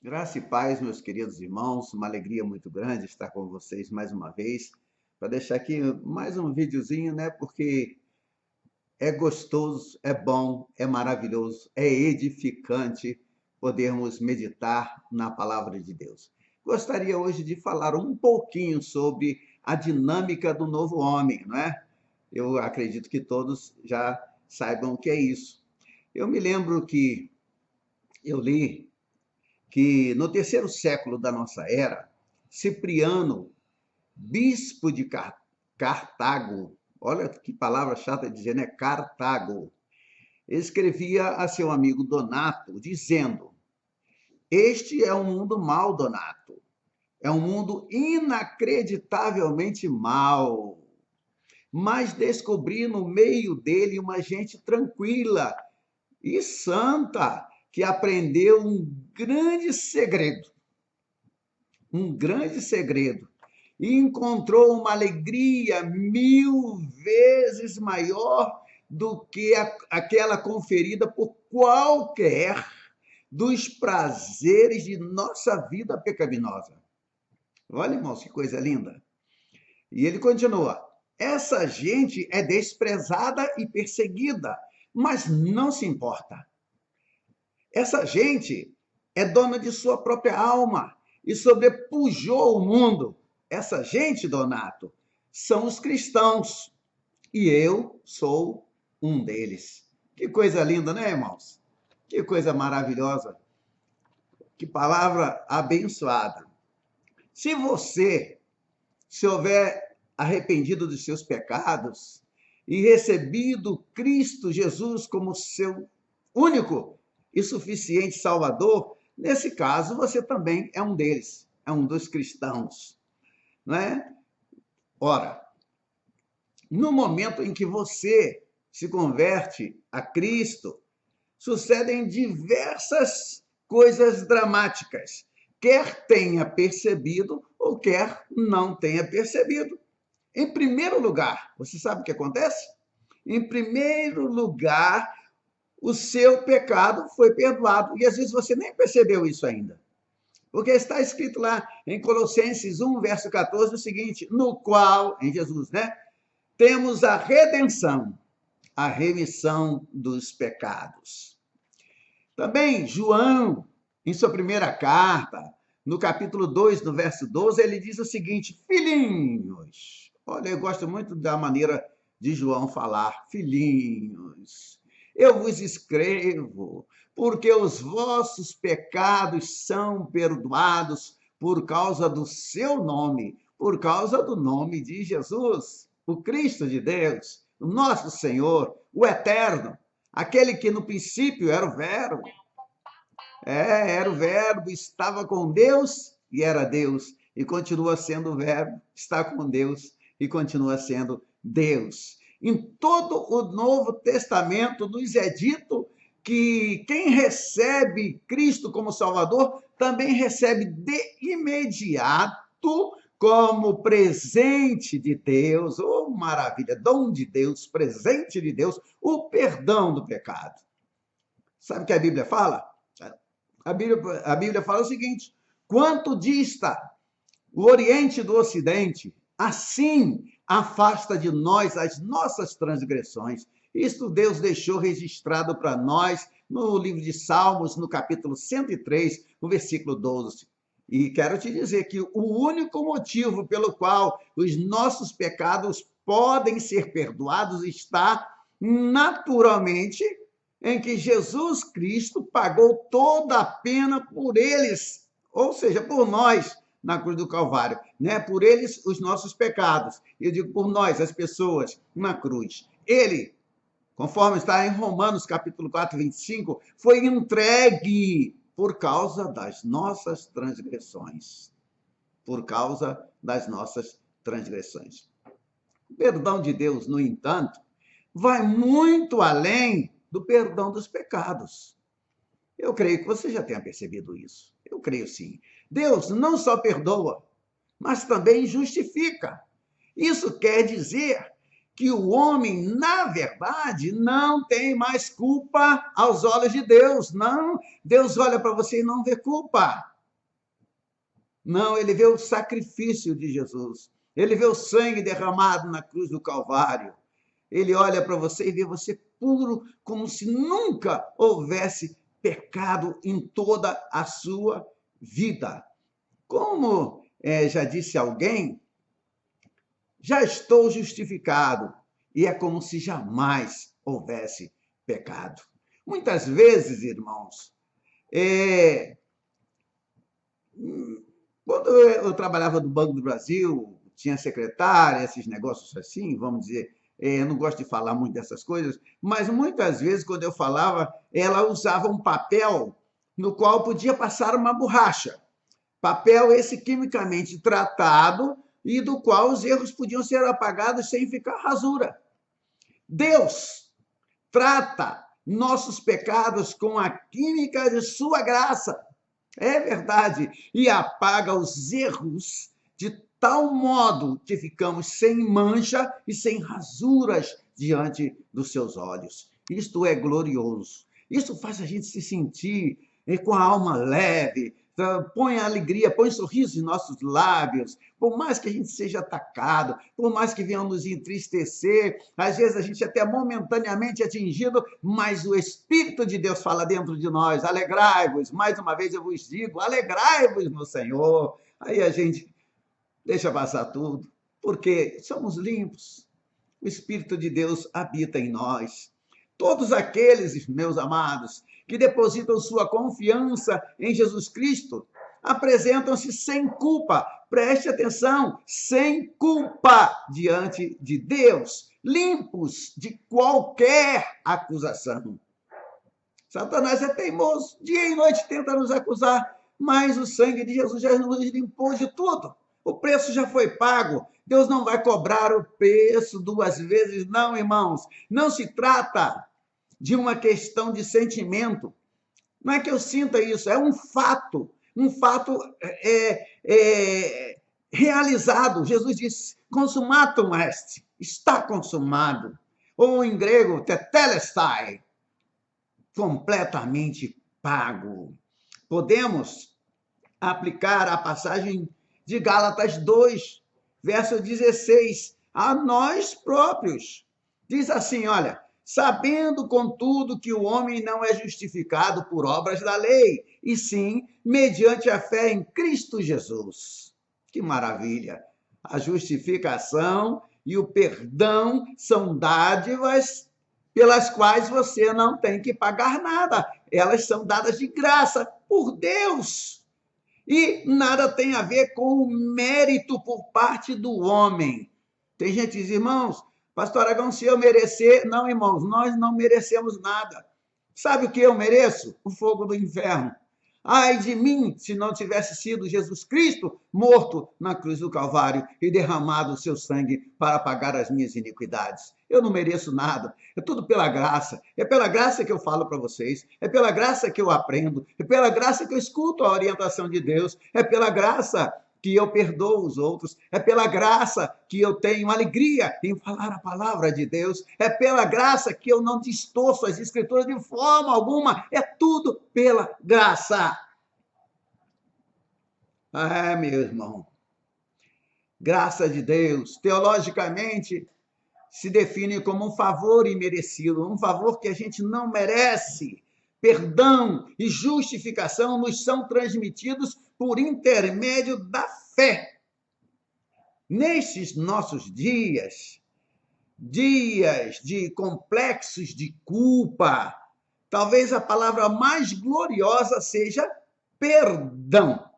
Graça e paz, meus queridos irmãos, uma alegria muito grande estar com vocês mais uma vez, para deixar aqui mais um videozinho, né? Porque é gostoso, é bom, é maravilhoso, é edificante podermos meditar na palavra de Deus. Gostaria hoje de falar um pouquinho sobre a dinâmica do novo homem, não é? Eu acredito que todos já saibam o que é isso. Eu me lembro que eu li que no terceiro século da nossa era, Cipriano, bispo de Cartago, olha que palavra chata de dizer, né? Cartago, escrevia a seu amigo Donato, dizendo: Este é um mundo mau, Donato. É um mundo inacreditavelmente mau. Mas descobri no meio dele uma gente tranquila e santa que aprendeu um grande segredo, e encontrou uma alegria 1000 vezes maior do que aquela conferida por qualquer dos prazeres de nossa vida pecaminosa. Olha, irmãos, que coisa linda. E ele continua: essa gente é desprezada e perseguida, mas não se importa. Essa gente é dona de sua própria alma e sobrepujou o mundo. Essa gente, Donato, são os cristãos e eu sou um deles. Que coisa linda, né, irmãos? Que coisa maravilhosa. Que palavra abençoada. Se você se houver arrependido dos seus pecados e recebido Cristo Jesus como seu único e suficiente Salvador, nesse caso você também é um deles, é um dos cristãos, não é? Ora, no momento em que você se converte a Cristo, sucedem diversas coisas dramáticas, quer tenha percebido ou quer não tenha percebido. Em primeiro lugar, você sabe o que acontece? Em primeiro lugar, o seu pecado foi perdoado. E às vezes você nem percebeu isso ainda. Porque está escrito lá em Colossenses 1, verso 14, o seguinte: no qual, em Jesus, né? Temos a redenção, a remissão dos pecados. Também João, em sua primeira carta, no capítulo 2, no verso 12, ele diz o seguinte: filhinhos. Olha, eu gosto muito da maneira de João falar, filhinhos. Eu vos escrevo, porque os vossos pecados são perdoados por causa do seu nome, por causa do nome de Jesus, o Cristo de Deus, o nosso Senhor, o Eterno, aquele que no princípio era o Verbo. Era o Verbo, estava com Deus e era Deus, e continua sendo o Verbo, está com Deus e continua sendo Deus. Em todo o Novo Testamento nos é dito que quem recebe Cristo como Salvador também recebe de imediato, como presente de Deus, oh maravilha, dom de Deus, presente de Deus, o perdão do pecado. Sabe o que a Bíblia fala? A Bíblia fala o seguinte: quanto dista o Oriente do Ocidente, assim afasta de nós as nossas transgressões. Isto Deus deixou registrado para nós no livro de Salmos, no capítulo 103, no versículo 12. E quero te dizer que o único motivo pelo qual os nossos pecados podem ser perdoados está naturalmente em que Jesus Cristo pagou toda a pena por eles, ou seja, por nós, na cruz do Calvário, né? Por eles, os nossos pecados. Eu digo por nós, as pessoas, na cruz. Ele, conforme está em Romanos capítulo 4, 25, foi entregue por causa das nossas transgressões. Por causa das nossas transgressões. O perdão de Deus, no entanto, vai muito além do perdão dos pecados. Eu creio que você já tenha percebido isso. Eu creio sim. Deus não só perdoa, mas também justifica. Isso quer dizer que o homem, na verdade, não tem mais culpa aos olhos de Deus. Não, Deus olha para você e não vê culpa. Não, ele vê o sacrifício de Jesus. Ele vê o sangue derramado na cruz do Calvário. Ele olha para você e vê você puro, como se nunca houvesse pecado em toda a sua vida. Como já disse alguém, já estou justificado. E é como se jamais houvesse pecado. Muitas vezes, irmãos, quando eu trabalhava no Banco do Brasil, tinha secretária, esses negócios assim, vamos dizer, eu não gosto de falar muito dessas coisas, mas muitas vezes, quando eu falava, ela usava um papel no qual podia passar uma borracha. Papel esse quimicamente tratado e do qual os erros podiam ser apagados sem ficar rasura. Deus trata nossos pecados com a química de sua graça. É verdade. E apaga os erros de tal modo que ficamos sem mancha e sem rasuras diante dos seus olhos. Isto é glorioso. Isso faz a gente se sentir com a alma leve, põe alegria, põe sorriso em nossos lábios, por mais que a gente seja atacado, por mais que venham nos entristecer, às vezes a gente até momentaneamente atingido, mas o Espírito de Deus fala dentro de nós, alegrai-vos, mais uma vez eu vos digo, alegrai-vos no Senhor. Aí a gente deixa passar tudo, porque somos limpos, o Espírito de Deus habita em nós. Todos aqueles, meus amados, que depositam sua confiança em Jesus Cristo, apresentam-se sem culpa, preste atenção, sem culpa diante de Deus, limpos de qualquer acusação. Satanás é teimoso, dia e noite tenta nos acusar, mas o sangue de Jesus já nos limpou de tudo. O preço já foi pago. Deus não vai cobrar o preço duas vezes, não, irmãos. Não se trata de uma questão de sentimento. Não é que eu sinta isso, é um fato realizado. Jesus disse, consumatum est, está consumado. Ou em grego, tetelestai, completamente pago. Podemos aplicar a passagem de Gálatas 2, verso 16, a nós próprios. Diz assim, olha, sabendo, contudo, que o homem não é justificado por obras da lei, e sim mediante a fé em Cristo Jesus. Que maravilha! A justificação e o perdão são dádivas pelas quais você não tem que pagar nada. Elas são dadas de graça por Deus. E nada tem a ver com o mérito por parte do homem. Tem gente que diz, irmãos, pastor Aragão, se eu merecer... Não, irmãos, nós não merecemos nada. Sabe o que eu mereço? O fogo do inferno. Ai de mim, se não tivesse sido Jesus Cristo morto na cruz do Calvário e derramado o seu sangue para pagar as minhas iniquidades. Eu não mereço nada, é tudo pela graça. É pela graça que eu falo para vocês, é pela graça que eu aprendo, é pela graça que eu escuto a orientação de Deus, é pela graça que eu perdoo os outros, é pela graça que eu tenho alegria em falar a palavra de Deus, é pela graça que eu não distorço as escrituras de forma alguma, é tudo pela graça. Ah, meu irmão, graça de Deus, teologicamente, se define como um favor imerecido, um favor que a gente não merece. Perdão e justificação nos são transmitidos por intermédio da fé. Nestes nossos dias de complexos de culpa, talvez a palavra mais gloriosa seja perdão.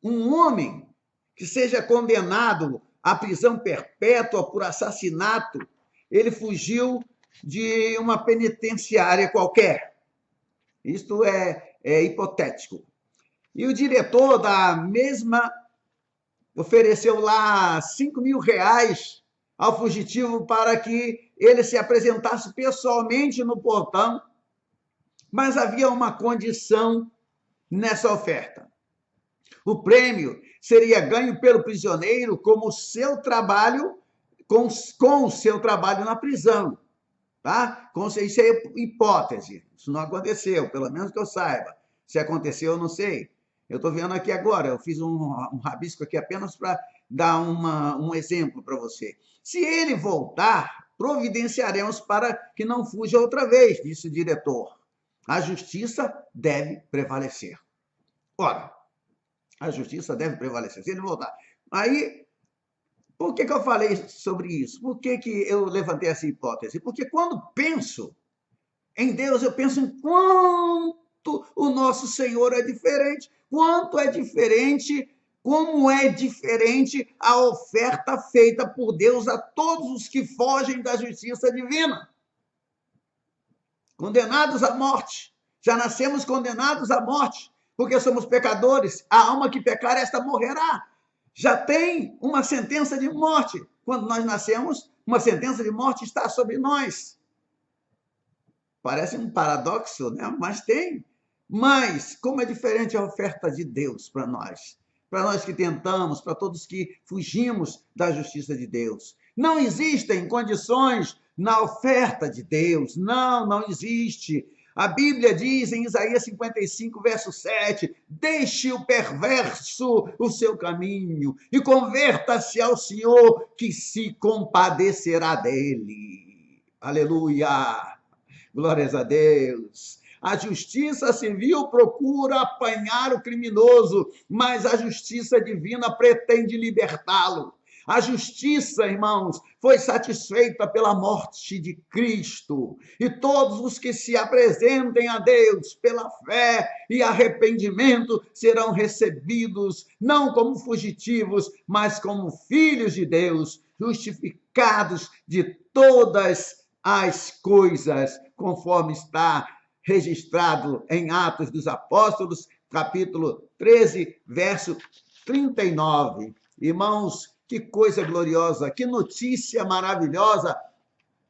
Um homem que seja condenado à prisão perpétua por assassinato, ele fugiu de uma penitenciária qualquer. Isto é hipotético. E o diretor da mesma ofereceu lá R$ 5.000 ao fugitivo para que ele se apresentasse pessoalmente no portão, mas havia uma condição nessa oferta. O prêmio seria ganho pelo prisioneiro como o seu trabalho, com o seu trabalho na prisão. Tá? Isso é hipótese, isso não aconteceu, pelo menos que eu saiba. Se aconteceu, eu não sei. Eu estou vendo aqui agora, eu fiz um rabisco aqui apenas para dar um exemplo para você. Se ele voltar, providenciaremos para que não fuja outra vez, disse o diretor. A justiça deve prevalecer. Ora, a justiça deve prevalecer, se ele voltar. Aí, por que eu falei sobre isso? Por que eu levantei essa hipótese? Porque quando penso em Deus, eu penso em quanto o nosso Senhor é diferente, quanto é diferente, como é diferente a oferta feita por Deus a todos os que fogem da justiça divina. Condenados à morte. Já nascemos condenados à morte, porque somos pecadores. A alma que pecar, esta morrerá. Já tem uma sentença de morte. Quando nós nascemos, uma sentença de morte está sobre nós. Parece um paradoxo, né? Mas tem. Mas, como é diferente a oferta de Deus para nós que tentamos, para todos que fugimos da justiça de Deus. Não existem condições na oferta de Deus. Não, não existe. A Bíblia diz em Isaías 55, verso 7, deixe o perverso o seu caminho e converta-se ao Senhor, que se compadecerá dele. Aleluia! Glórias a Deus. A justiça civil procura apanhar o criminoso, mas a justiça divina pretende libertá-lo. A justiça, irmãos, foi satisfeita pela morte de Cristo. E todos os que se apresentem a Deus pela fé e arrependimento serão recebidos, não como fugitivos, mas como filhos de Deus, justificados de todas as coisas, conforme está registrado em Atos dos Apóstolos, capítulo 13, verso 39. Irmãos, que coisa gloriosa, que notícia maravilhosa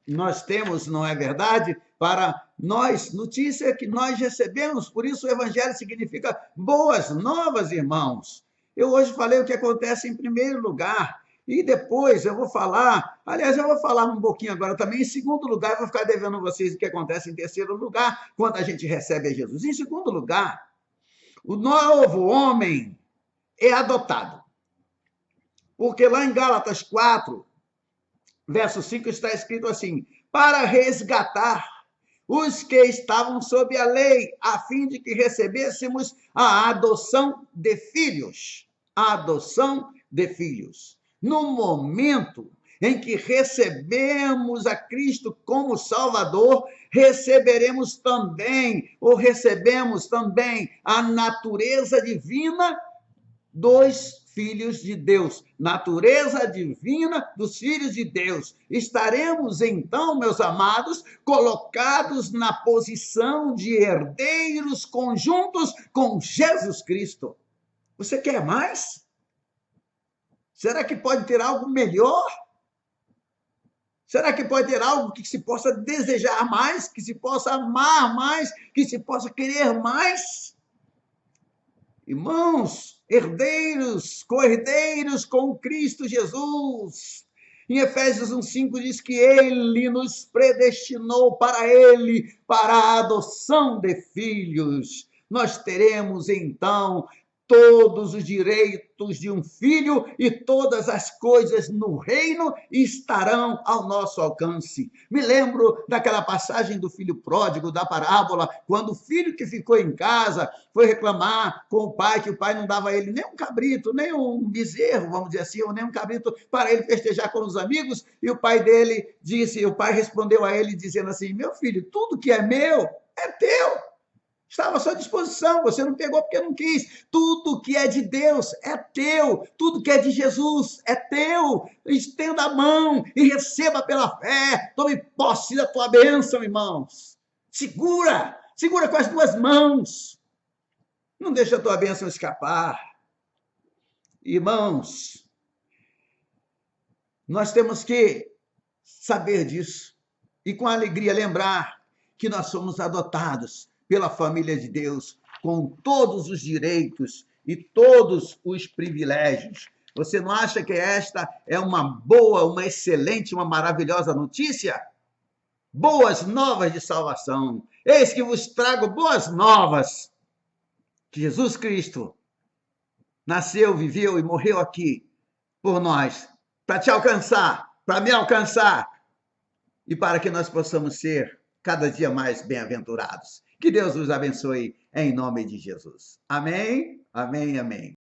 nós temos, não é verdade? Para nós, notícia que nós recebemos, por isso o evangelho significa boas novas, irmãos. Eu hoje falei o que acontece em primeiro lugar, e depois eu vou falar, aliás, eu vou falar um pouquinho agora também, em segundo lugar, eu vou ficar devendo a vocês o que acontece em terceiro lugar, quando a gente recebe a Jesus. Em segundo lugar, o novo homem é adotado. Porque lá em Gálatas 4, verso 5, está escrito assim, para resgatar os que estavam sob a lei, a fim de que recebêssemos a adoção de filhos. A adoção de filhos. No momento em que recebemos a Cristo como Salvador, recebemos também a natureza divina dos filhos de Deus, natureza divina dos filhos de Deus. Estaremos então, meus amados, colocados na posição de herdeiros conjuntos com Jesus Cristo. Você quer mais? Será que pode ter algo melhor? Será que pode ter algo que se possa desejar mais, que se possa amar mais, que se possa querer mais? Irmãos, herdeiros, co-herdeiros com Cristo Jesus. Em Efésios 1:5 diz que ele nos predestinou para ele, para a adoção de filhos. Nós teremos então todos os direitos de um filho e todas as coisas no reino estarão ao nosso alcance. Me lembro daquela passagem do filho pródigo, da parábola, quando o filho que ficou em casa foi reclamar com o pai, que o pai não dava a ele nem um cabrito, nem um bezerro, vamos dizer assim, ou nem um cabrito para ele festejar com os amigos, e o pai respondeu a ele dizendo assim, meu filho, tudo que é meu é teu. Estava à sua disposição, você não pegou porque não quis. Tudo que é de Deus é teu, tudo que é de Jesus é teu. Estenda a mão e receba pela fé. Tome posse da tua bênção, irmãos. Segura com as duas mãos. Não deixa a tua bênção escapar. Irmãos, nós temos que saber disso e com alegria lembrar que nós somos adotados pela família de Deus, com todos os direitos e todos os privilégios. Você não acha que esta é uma boa, uma excelente, uma maravilhosa notícia? Boas novas de salvação. Eis que vos trago boas novas. Que Jesus Cristo nasceu, viveu e morreu aqui por nós, para te alcançar, para me alcançar e para que nós possamos ser cada dia mais bem-aventurados. Que Deus nos abençoe em nome de Jesus. Amém, amém, amém.